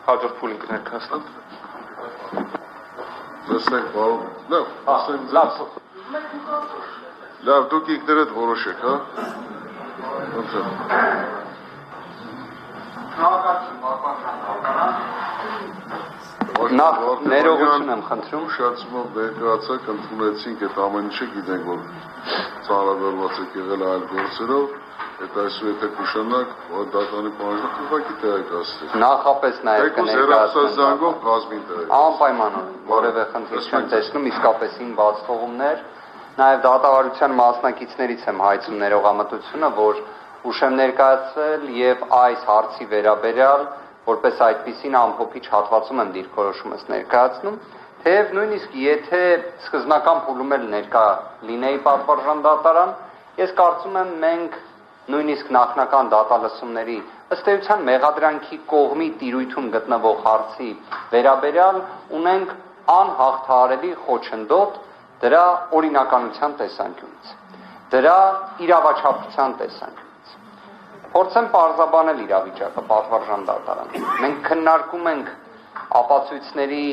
հաջորդ փուլին կներկայացնեմ։ Լսենք, պարոն։ Լավ, դուք ինքներդ որոշեք, հա։ Նախ ներողություն եմ խնդրում։ Ուշացումով ներկայացակ ընդունեցինք այդ ամեն ինչը, գիտենք, որ ծանրաբեռնված եք եղել այլ գործերով, այդ այսօր եթե կուշանակ, որ դատանի պահանջը ուղղակի տեղեկացրեք։ Նախապես նաև կներկայացնենք զանգով կազմին տեղեկացնենք։ Անպայման որևէ խնդիր չեմ տեսնում, իսկապես ին բաց թողումներ, նաև դատավարության մասնակիցներից եմ հայցում ներողամտությունը, որ ուշ եմ ներկայացրել եւ այս հարցի վերաբերյալ որպես այդպիսին ամփոփիչ հատվածում եմ դիրքորոշումս ներկայացնում, թեև նույնիսկ եթե սկզբնական փուլում էլ ներկա լինեի պատվարժան դատարան, ես կարծում եմ մենք նույնիսկ նախնական դատալսումների ըստ էության մեղադրանքի կողմի տիրույթում գտնվող հարցի վերաբերյալ ունենք անհաղթահարելի խոչընդոտ դրա օրինականության տեսանկյունից, դրա իրավաչափության տեսանկյունից։ Փորձեմ պարզաբանել իրավիճակը պատվարժան դատարան։ Մենք քննարկում ենք ապացույցների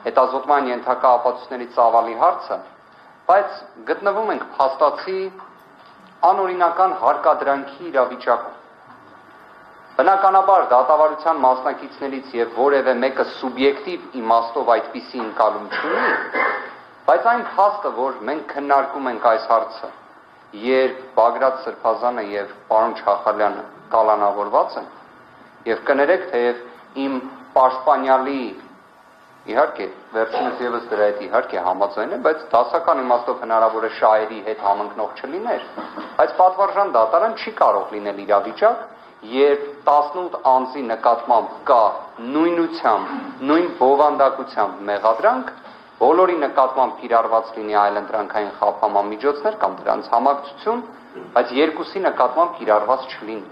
հետազոտման ենթակա ապացույցների ծավալի հարցը, բայց գտնվում ենք փաստացի անօրինական հարկադրանքի իրավիճակում։ Բնականաբար դատավարության մասնակիցներից եւ որևէ մեկը սուբյեկտիվ իմաստով այդպիսի ընկալում չունի, բայց այն փաստը, որ մենք քննարկում ենք այս հարցը, երբ Բագրատ Սրբազանը եւ պարոն Չախալյանը կալանավորված են, եւ կներեք, թեև իմ պաշտպանյալի իհարկե վերջինս եւս դրա հետ իհարկե համաձայն է, բայց դասական իմաստով հնարավոր է շահերի հետ համընկնող չլիներ, բայց պատվարժան դատարան չի կարող լինել իրավիճակ, երբ 18 անձի նկատմամբ կա նույնությամբ, նույն բովանդակությամբ մեղադրանք, բոլորի նկատմամբ կիրառված լինի այլընտրանքային խափանման միջոցներ կամ դրանց համակցություն, բայց երկուսի նկատմամբ կիրառված չլինի։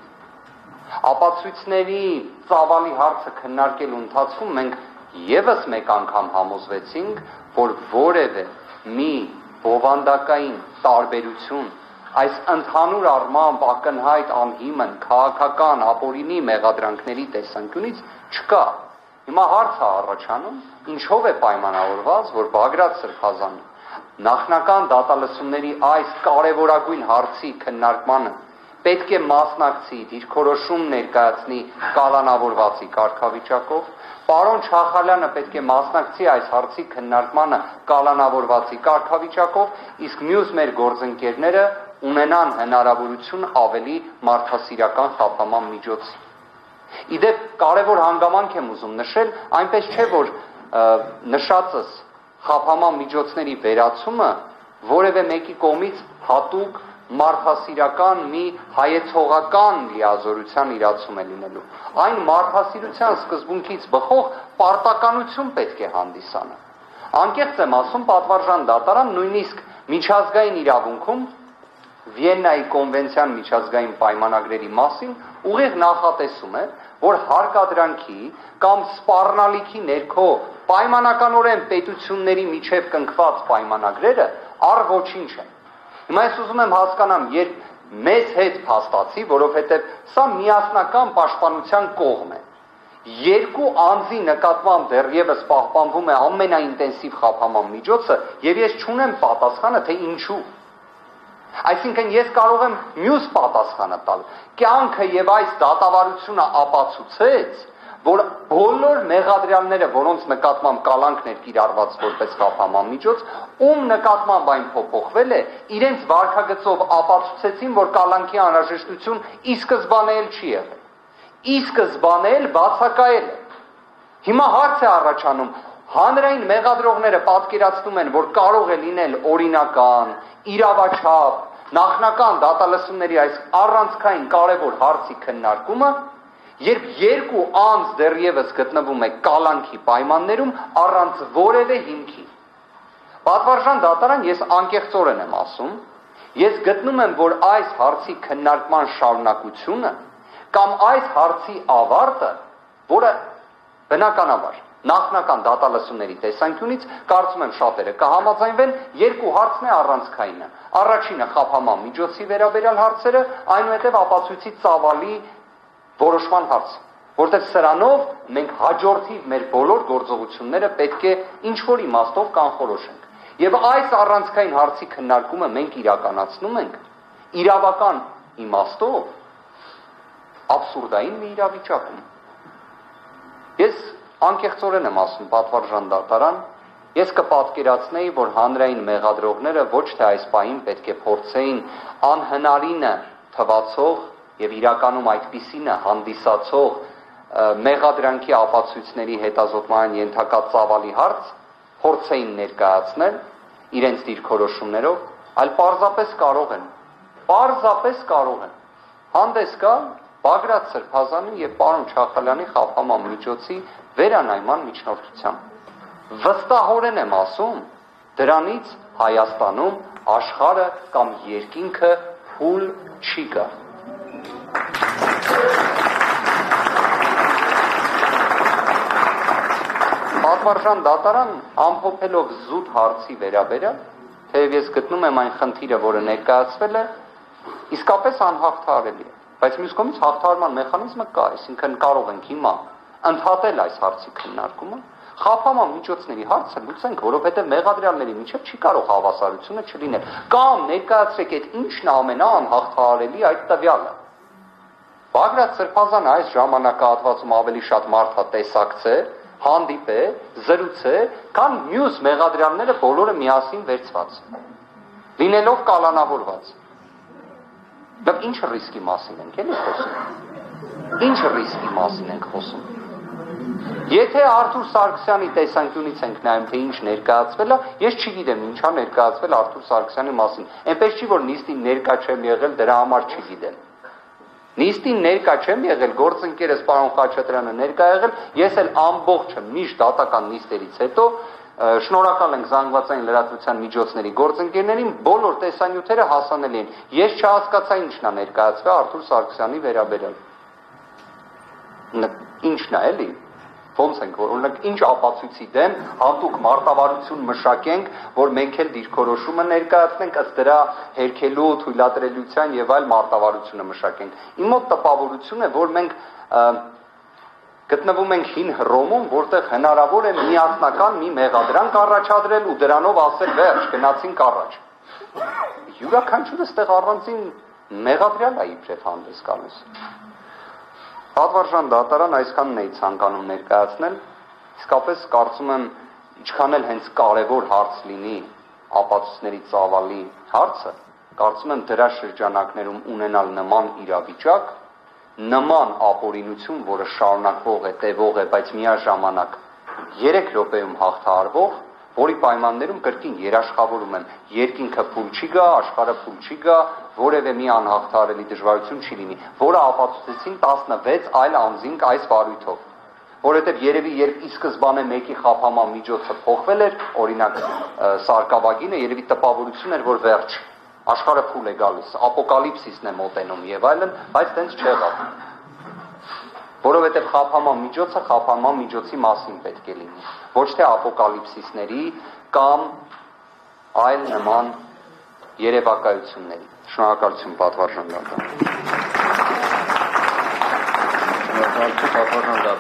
Ապացույցների ծավալի հարցը քննարկելու ընթացքում մենք եւս մեկ անգամ համոզվեցինք, որ որևէ մի բովանդակային տարբերություն այս ընդհանուր առմամբ ակնհայտ անհիմն քաղաքական ապօրինի մեղադրանքների տեսանկյունից չկա։ Հիմա հարց է առաջանում, ինչով է պայմանավորված, որ Բագրատ Սրբազանը նախնական դատալսումների այս կարևորագույն հարցի քննարկմանը պետք է մասնակցի, դիրքորոշում ներկայացնի կալանավորվածի կարգավիճակով, պարոն Չախալյանը պետք է մասնակցի այս հարցի քննարկմանը կալանավորվածի կարգավիճակով, իսկ մյուս մեր գործընկերները ունենան հնարավորություն ավելի մարդասիրական խափանման միջոցի։ Իդեպ կարևոր հանգամանք եմ ուզում նշել, այնպես չէ, որ նշածս խափանման միջոցների վերացումը որևէ մեկի կողմից հատուկ մարդասիրական մի հայեցողական լիազորության իրացում է լինելու։ Այն մարդասիրության սկզբունքից բխող պարտականություն պետք է հանդիսանա։ Անկեղծ եմ ասում, պատվարժան դատարան նույնիսկ միջազգային իրավունքում Վիեննայի կոնվենցիան միջազգային պայմանագրերի մասին ուղիղ նախատեսում է, որ հարկադրանքի կամ սպառնալիքի ներքո պայմանականորեն պետությունների միջև կնքված պայմանագրերը առ ոչինչ են։ Հիմա ես ուզում եմ հասկանամ, երբ մեզ հետ փաստացի, որովհետև սա միասնական պաշտպանության կողմ է։ Երկու անձի նկատմամբ դեռևս պահպանվում է ամենաինտենսիվ խափանման միջոցը, եւ ես չունեմ պատասխանը, թե ինչու։ Այսինքն ես կարող եմ մյուս պատասխանը տալ։ Կյանքը եւ այս դատավարությունը ապացուցեց, որ բոլոր մեղադրյալները, որոնց նկատմամբ կալանքներ կիրառված որպես խափանման միջոց, ում նկատմամբ այն փոփոխվել է, իրենց վարքագծով ապացուցեցին, որ կալանքի անհրաժեշտություն ի սկզբանե էլ չի եղել։ Ի սկզբանե էլ բացակայել է։ Հիմա հարց է առաջանում, հանրային մեղադրողները պատկերացնում են, որ կարող է լինել օրինական, իրավաչափ, նախնական դատալսումների այս առանցքային կարևոր հարցի քննարկումը, երբ երկու անձ դեռևս գտնվում է կալանքի պայմաններում առանց որևէ հիմքի։ Պատվարժան դատարան ես անկեղծորեն եմ ասում, ես գտնում եմ, որ այս հարցի քննարկման շարունակությունը կամ այս հարցի ավարտը, որը բնականաբար նախնական դատալսումների տեսանկյունից կարծում եմ շատերը կհամաձայնվեն, երկու հարցն է առանցքայինը։ Առաջինը խափանման միջոցի վերաբերյալ հարցերը, այնուհետև ապացույցի ծավալի որոշման հարցը, որտեղ սրանով մենք հաջորդիվ մեր բոլոր գործողությունները պետք է ինչ-որ իմաստով կանխորոշենք։ Եվ այս առանցքային հարցի քննարկումը մենք իրականացնում ենք իրավական իմաստով աբսուրդային մի իրավիճակում։ Ես անկեղծորեն եմ ասում պատվարժան դատարան, ես կպատկերացնեի, որ հանրային մեղադրողները ոչ թե այս պահին պետք է փորձեին անհնարինը թվացող եւ իրականում այդպիսինը հանդիսացող մեղադրանքի ապացույցների հետազոտման ենթակա ծավալի հարց փորձեին ներկայացնել իրենց դիրքորոշումներով, այլ պարզապես կարող են հանդես գալ Բագրատ Սրբազանի եւ պարոն Չախալյանի խափաման միջոցի վերանայման միջնորդությամբ։ Վստահորեն եմ ասում, դրանից Հայաստանում աշխարհը կամ երկինքը փուլ չի գա։ Պատվարժան դատարան ամփոփելով զուտ հարցի վերաբերյալ, թեև ես գտնում եմ այն խնդիրը, որը ներկայացվել է, իսկապես անհաղթահարելի է, բայց մյուս կողմից հաղթահարման մեխանիզմը կա, այսինքն կարող ենք հիմա ընդհատել այս հարցի քննարկումը, խափաման միջոցների հարցը լուծենք, որովհետև մեղադրյալների միջև չի կարող հավասարությունը չլինել, կամ ներկայացրեք այդ ինչն է ամենաանհաղթահարելի այդ տվյալը։ Բագրատ Սրբազանը այս ժամանակահատվածում ավելի շատ մարդա տեսակցել, հանդիպել, զրուցել, քան մյուս մեղադրյալները բոլորը միասին վերցված, լինելով կալանավորված։ Բայց ինչ ռիսկի մասին ենք էլի խոսում։ Ինչ ռիսկի մասին ենք խոսում։ Եթե Արթուր Սարգսյանի տեսանկյունից ենք նայում, թե ինչ ներկայացվել է, ես չգիտեմ ինչա ներկայացվել Արթուր Սարգսյանի մասին։ Այնպես չի, որ նիստին ներկա չեմ եղել, դրա համար չգիտեմ։ Նիստին ներկա չեմ եղել, գործընկերս պարոն Խաչատրյանը ներկա եղել, ես էլ ամբողջը միշտ դատական նիստերից հետո շնորհակալ ենք զանգվածային լրատվության միջոցների գործընկերներին, բոլոր տեսանյութերը հասանելի են։ Ես չհասկացա ինչն է ներկայացվել Արթուր Սարգսյանի վերաբերյալ։ Ինչն է էլի։ Ոնց ենք, որ օրինակ ինչ ապացույցի դեմ հատուկ մարտավարություն մշակենք, որ մենք էլ դիրքորոշումը ներկայացնենք, ըստ դրա հերքելու, թույլատրելիության եւ այլ մարտավարությունը մշակենք։ Իմ մոտ տպավորություն է, որ մենք գտնվում ենք հին Հռոմում, որտեղ հնարավոր է միասնական մի մեղադրանք առաջադրել ու դրանով ասել վերջ, գնացինք առաջ։ Յուրաքանչյուրը ստեղ առանձին մեղադրյալ է իբրև հանդես գալիս։ Պատվարժան դատարան այսքանն էի ցանկանում ներկայացնել, իսկապես կարծում եմ, ինչքան էլ հենց կարևոր հարց լինի ապացույցների ծավալի հարցը, կարծում եմ դրա շրջանակներում ունենալ նման իրավիճակ, նման ապօրինություն, որը շարունակվող է, տևող է, բայց միաժամանակ 3 րոպեում հաղթահարվող, որի պայմաններում կրկին երաշխավորում եմ, երկինքը փուլ չի գա, աշխարհը փուլ չի գա, որևէ մի անհաղթահարելի դժվարություն չի լինի, որը ապացուցեցին 16 այլ անձինք այս վարույթով, որովհետև երևի երբ ի սկզբանե մեկի խափաման միջոցը փոխվել էր, օրինակ սարկավագինը երևի տպավորություն էր, որ վերջ, աշխարհը փուլ է գալիս, ապոկալիպսիսն է մոտենում եւ այլն, բայց տենց չեղավ։ Որովհետև խափաման միջոցը խափաման միջոցի մասին պետք է լինի, ոչ թե ապոկալիպսիսների կամ այլ նման երևակայությունների։ Շնորհակալություն պատվարժան դատարան։